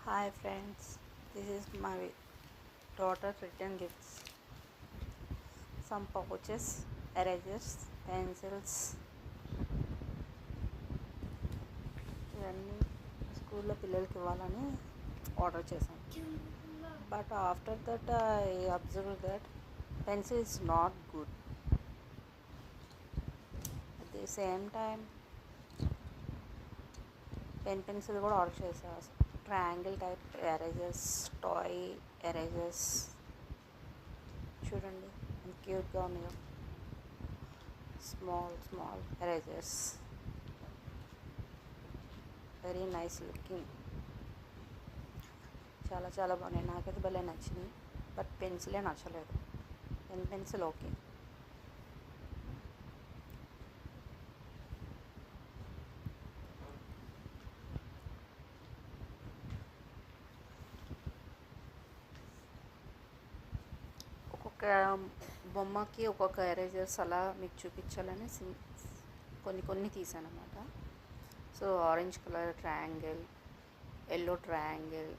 Hi friends, this is my daughter return gifts. Some pouches, erasers, pencils. ఇవన్నీ స్కూల్లో పిల్లలకి ఇవ్వాలని ఆర్డర్ చేశాను. But after that I observe that pencil is not good. At the same time pencil కూడా order చేశాను. Triangle type erasers, toy erasers చూడండి ఎంత క్యూట్గా ఉన్నాయో. Small erasers, very nice looking. చాలా బాగున్నాయి. నాకైతే భలే నచ్చినాయి. బట్ పెన్సిలే నచ్చలేదు. Pencil okay. ఒక్కొక్క బొమ్మకి ఒక్కొక్క ఎరేజర్స్ అలా మీకు చూపించాలని కొన్ని తీసాను అన్నమాట. So orange colour triangle, yellow triangle,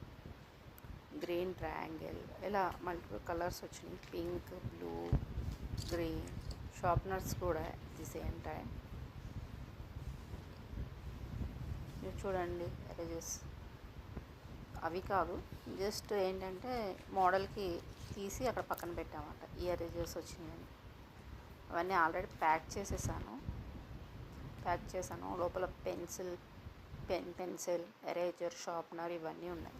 green triangle, ఇలా మల్టిపుల్ కలర్స్ వచ్చినాయి. Pink, blue, green. షార్ప్నర్స్ కూడా అట్ ది సేమ్ టైం. మీరు చూడండి ఎరేజర్స్ అవి కాదు, జస్ట్ ఏంటంటే మోడల్కి తీసి అక్కడ పక్కన పెట్టామన్నమాట. ఈ ఎరేజర్స్ వచ్చినాయని అవన్నీ ఆల్రెడీ ప్యాక్ చేశాను. లోపల పెన్సిల్, ఎరేజర్, షార్ప్నర్ ఇవన్నీ ఉన్నాయి.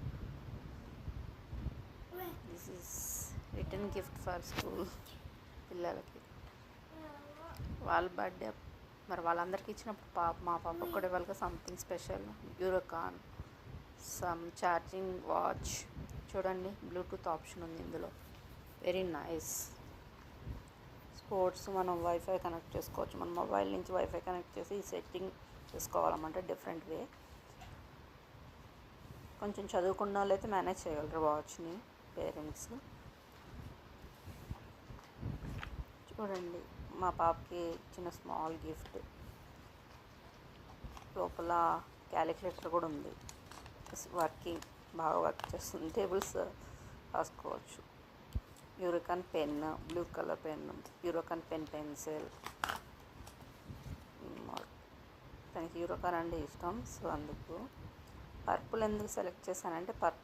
This is return gift for school పిల్లలకి. వాళ్ళ బర్త్డే మరి వాళ్ళందరికీ ఇచ్చినప్పుడు మా పాపకు కూడా ఇవాళ something special. Eurocon, some charging watch చూడండి, బ్లూటూత్ ఆప్షన్ ఉంది ఇందులో. Very nice. స్పోర్ట్స్ మనం వైఫై కనెక్ట్ చేసుకోవచ్చు. మన మొబైల్ నుంచి వైఫై కనెక్ట్ చేసి ఈ సెట్టింగ్ చేసుకోవాలన్నమాట డిఫరెంట్ వే. కొంచెం చదువుకున్న వాళ్ళు అయితే మేనేజ్ చేయగలరు వాచ్ని, పేరెంట్స్. చూడండి మా పాపకి ఇచ్చిన స్మాల్ గిఫ్ట్. లోపల క్యాలిక్యులేటర్ కూడా ఉంది. వర్కింగ్ బాగా వర్క్ చేస్తుంది. టేబుల్స్ రాసుకోవచ్చు. Eurocon pen, blue colour pen, Eurocon pencil. తనకి యూరోకాన్ అంటే ఇష్టం, సో అందుకు. పర్పుల్ ఎందుకు సెలెక్ట్ చేశానంటే పర్పుల్